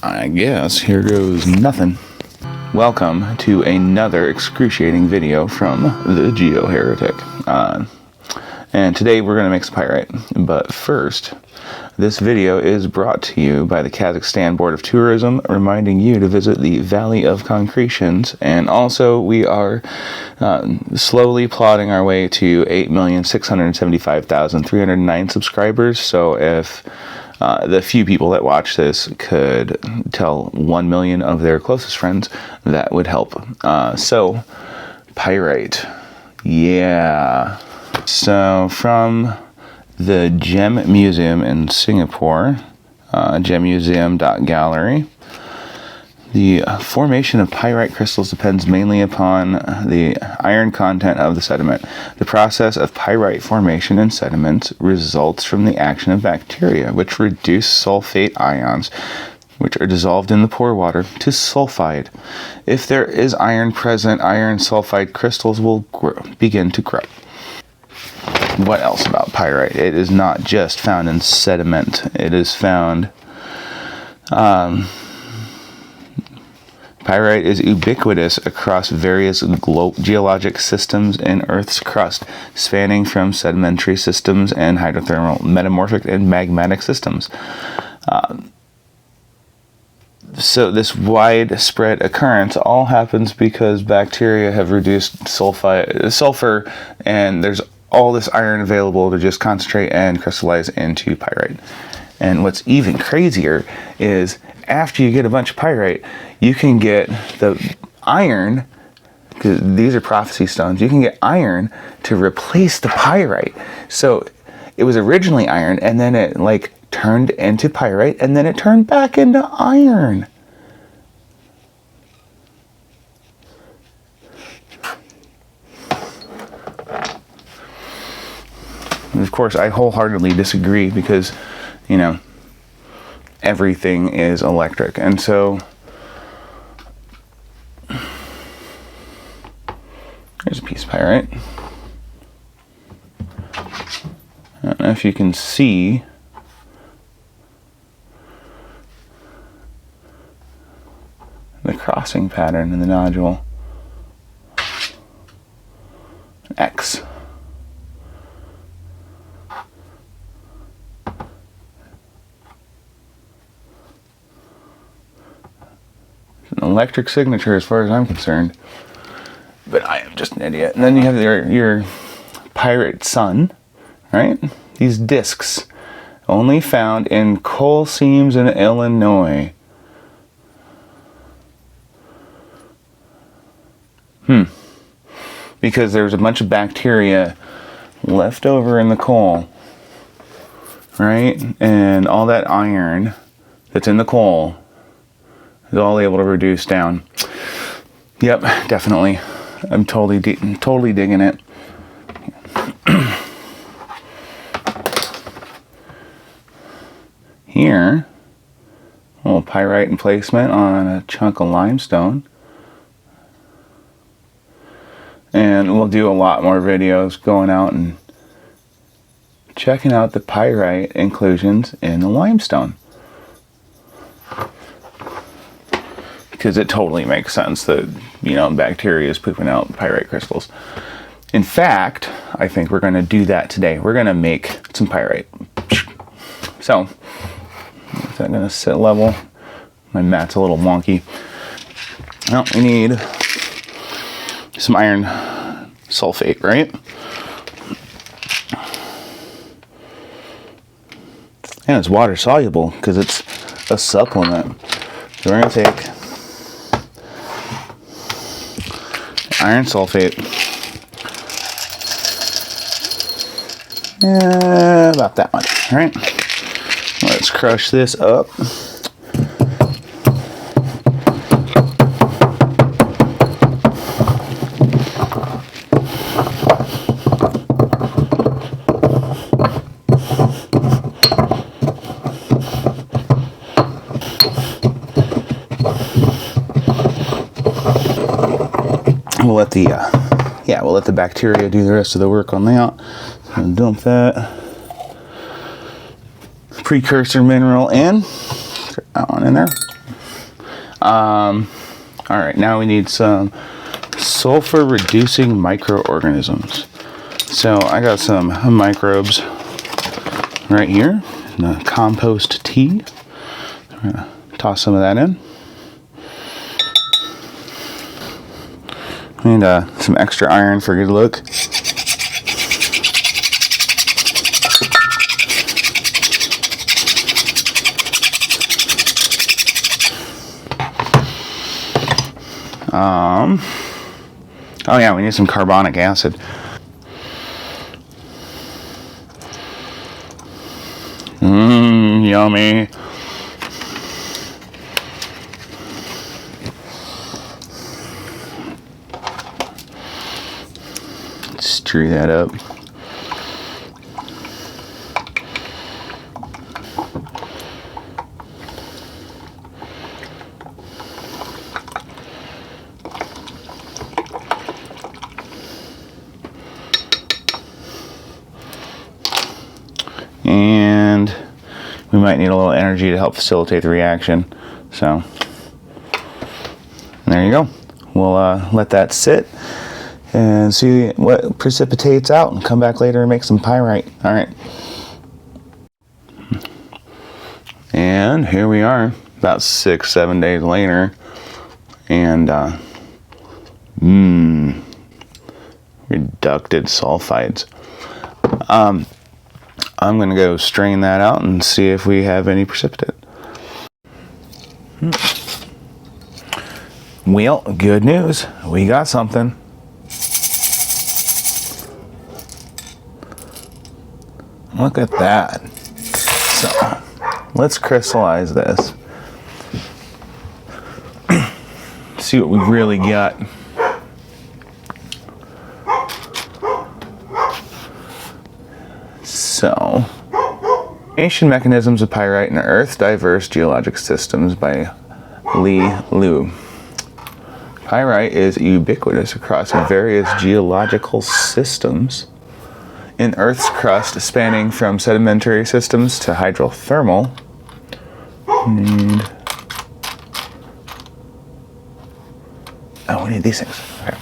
I guess here goes nothing. Welcome to another excruciating video from the Geo Heretic. And today we're going to make some pyrite. But first, this video is brought to you by the Kazakhstan Board of Tourism, reminding you to visit the Valley of Concretions. And also, we are slowly plodding our way to 8,675,309 subscribers. So if the few people that watch this could tell 1 million of their closest friends, that would help. So, pyrite. Yeah. So, from the Gem Museum in Singapore, gemmuseum.gallery, the formation of pyrite crystals depends mainly upon the iron content of the sediment. The process of pyrite formation in sediments results from the action of bacteria, which reduce sulfate ions, which are dissolved in the pore water, to sulfide. If there is iron present, iron sulfide crystals will begin to grow. What else about pyrite? It is not just found in sediment. It is found... Pyrite is ubiquitous across various geologic systems in Earth's crust, spanning from sedimentary systems and hydrothermal, metamorphic, and magmatic systems. So this widespread occurrence all happens because bacteria have reduced sulfur, and there's all this iron available to just concentrate and crystallize into pyrite. And what's even crazier is after you get a bunch of pyrite, you can get the iron, because these are prophecy stones, you can get iron to replace the pyrite. So it was originally iron, and then it turned into pyrite, and then it turned back into iron. And of course, I wholeheartedly disagree because, everything is electric. And so there's a piece of pyrite. I don't know if you can see the crossing pattern in the nodule. X. Electric signature as far as I'm concerned, but I am just an idiot. And then you have your pyrite sun, right? These discs, only found in coal seams in Illinois. Because there's a bunch of bacteria left over in the coal, right? And all that iron that's in the coal is all able to reduce down. Yep, definitely. I'm totally digging it. Here, a little pyrite emplacement on a chunk of limestone. And we'll do a lot more videos going out and checking out the pyrite inclusions in the limestone. Because it totally makes sense that, bacteria is pooping out pyrite crystals. In fact, I think we're going to do that today. We're going to make some pyrite. So, is that going to sit level? My mat's a little wonky. Well, we need some iron sulfate, right? And it's water soluble because it's a supplement. So we're going to take iron sulfate, about that much, all right? Let's crush this up. We'll let the bacteria do the rest of the work on that. So dump that precursor mineral in. Throw that one in there. All right, now we need some sulfur reducing microorganisms. So I got some microbes right here, the compost tea. I'm gonna toss some of that in. And some extra iron for good look. Oh yeah, we need some carbonic acid. Yummy. Strew that up. And we might need a little energy to help facilitate the reaction. So there you go. We'll let that sit and see what precipitates out and come back later and make some pyrite. All right. And here we are about 6-7 days later, and reducted sulfides. I'm going to go strain that out and see if we have any precipitate. Well, good news. We got something. Look at that. So, let's crystallize this. See what we really got. So, Ancient Mechanisms of Pyrite in Earth's Diverse Geologic Systems by Li Lu. Pyrite is ubiquitous across various geological systems in Earth's crust, spanning from sedimentary systems to hydrothermal. We need these things. Okay.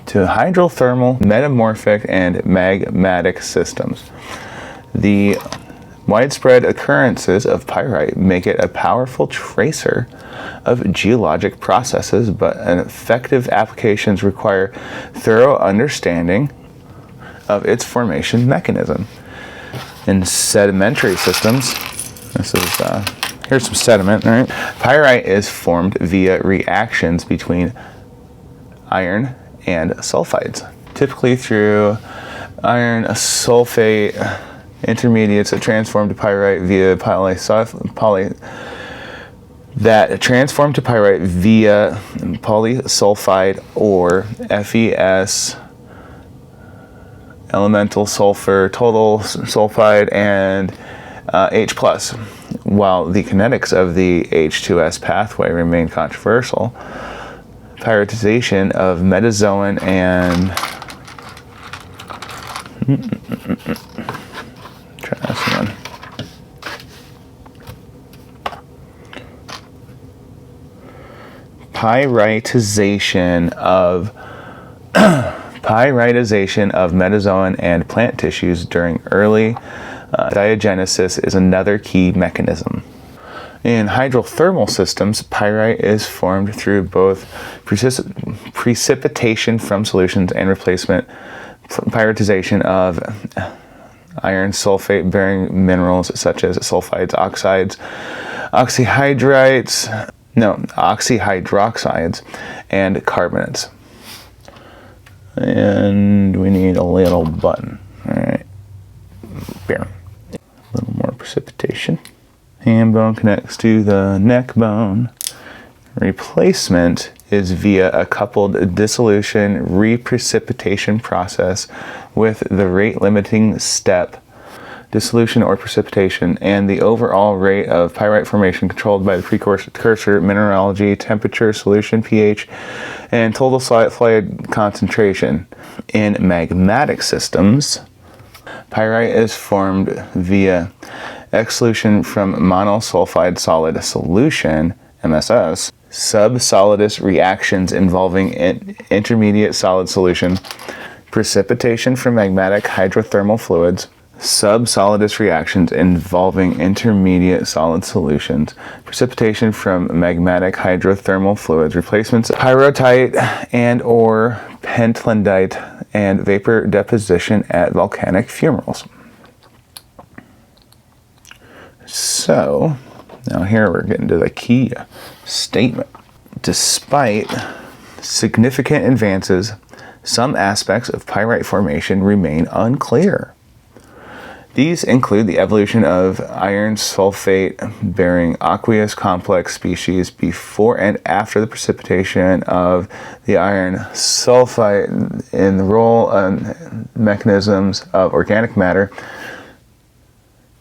To hydrothermal, metamorphic, and magmatic systems. The widespread occurrences of pyrite make it a powerful tracer of geologic processes, but effective applications require thorough understanding of its formation mechanism. In sedimentary systems, here's some sediment, all right? Pyrite is formed via reactions between iron and sulfides, typically through iron sulfate intermediates that transform to pyrite via polysulfide or FeS, elemental sulfur, total sulfide, and H+. While the kinetics of the H2S pathway remain controversial, pyritization of metazoan and try this again. Pyritization of metazoan and plant tissues during early diagenesis is another key mechanism. In hydrothermal systems, pyrite is formed through both precipitation from solutions and replacement pyritization of iron sulfate-bearing minerals such as sulfides, oxides, oxyhydroxides, and carbonates. And we need a little button. All right. Here. A little more precipitation. Ham bone connects to the neck bone. Replacement is via a coupled dissolution reprecipitation process with the rate limiting step, dissolution or precipitation, and the overall rate of pyrite formation controlled by the precursor mineralogy, temperature, solution pH, and total fluid concentration. In magmatic systems, pyrite is formed via Exsolution from monosulfide solid solution, MSS. Subsolidus reactions involving intermediate solid solution. Precipitation from magmatic hydrothermal fluids. Subsolidus reactions involving intermediate solid solutions. Precipitation from magmatic hydrothermal fluids. Replacements of pyrite and or pentlandite and vapor deposition at volcanic fumaroles. So, now here we're getting to the key statement. Despite significant advances, some aspects of pyrite formation remain unclear. These include the evolution of iron sulfate-bearing aqueous complex species before and after the precipitation of the iron sulfide in the role and mechanisms of organic matter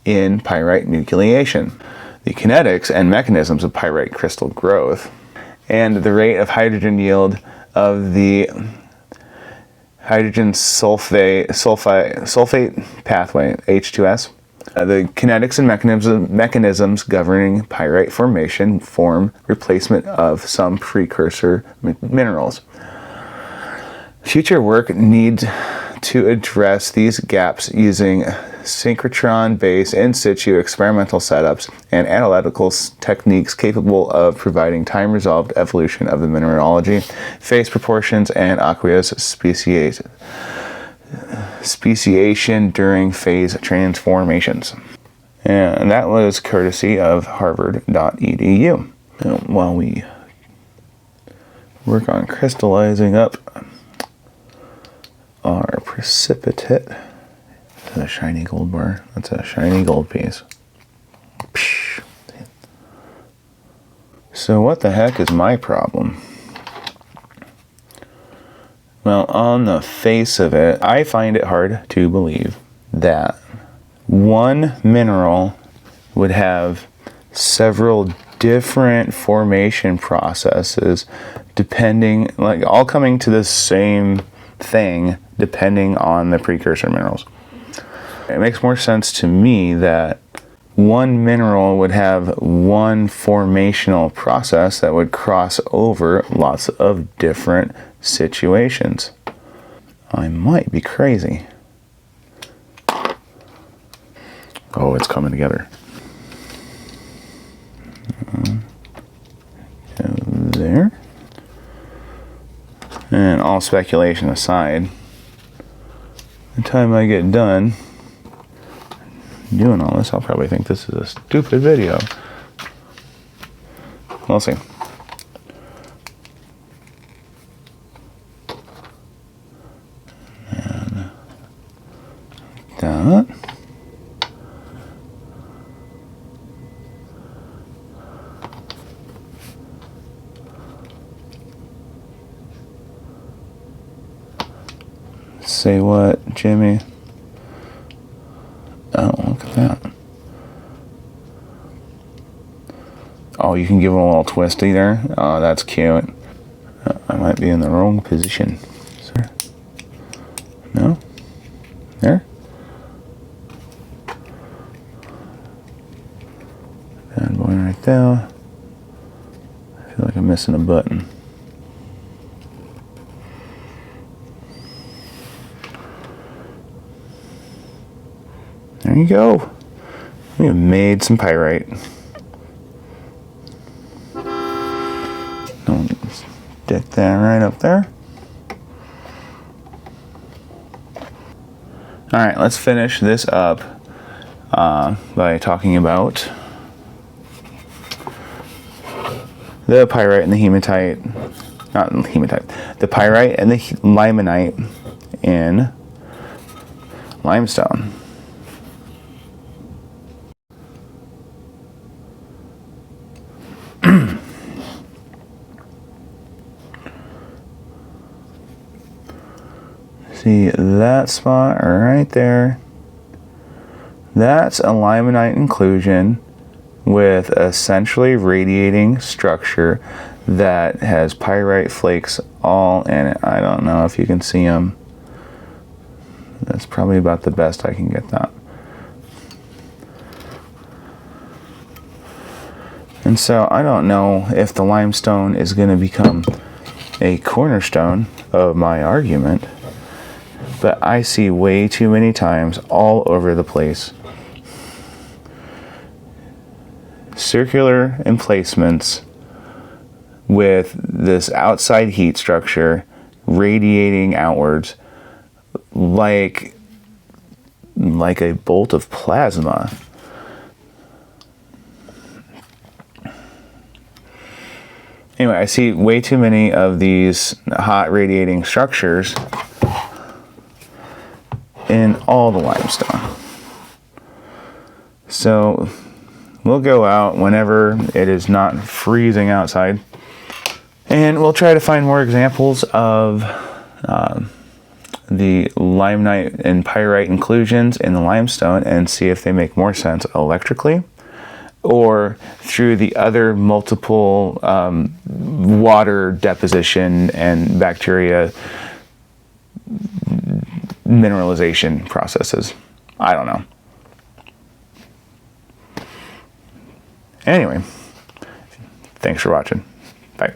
in pyrite nucleation, the kinetics and mechanisms of pyrite crystal growth, and the rate of hydrogen yield of the hydrogen sulfate pathway, H2S. The kinetics and mechanisms governing pyrite formation form replacement of some precursor minerals. Future work needs to address these gaps using synchrotron-based in situ experimental setups and analytical techniques capable of providing time-resolved evolution of the mineralogy, phase proportions, and aqueous speciation during phase transformations. And that was courtesy of harvard.edu. Now, while we work on crystallizing up our precipitate, a shiny gold bar. That's a shiny gold piece. So what the heck is my problem? Well, on the face of it, I find it hard to believe that one mineral would have several different formation processes depending, like all coming to the same thing depending on the precursor minerals. It makes more sense to me that one mineral would have one formational process that would cross over lots of different situations. I might be crazy. Oh, it's coming together. Go there. And all speculation aside, the time I get done doing all this, I'll probably think this is a stupid video. We'll see. And that. Say what, Jimmy? Oh, look at that. Oh, you can give it a little twisty there. Oh, that's cute. I might be in the wrong position. Sir? No? There? Bad boy right there. I feel like I'm missing a button. There you go. We have made some pyrite. Stick that right up there. Alright, let's finish this up by talking about the pyrite and the hematite. Not the hematite. The pyrite and the limonite in limestone. See that spot right there? That's a limonite inclusion with essentially radiating structure that has pyrite flakes all in it. I don't know if you can see them. That's probably about the best I can get that. And so I don't know if the limestone is going to become a cornerstone of my argument, but I see way too many times all over the place circular emplacements with this outside heat structure radiating outwards like a bolt of plasma. Anyway, I see way too many of these hot radiating structures in all the limestone. So we'll go out whenever it is not freezing outside, and we'll try to find more examples of the limonite and pyrite inclusions in the limestone and see if they make more sense electrically or through the other multiple water deposition and bacteria mineralization processes. I don't know. Anyway, thanks for watching. Bye.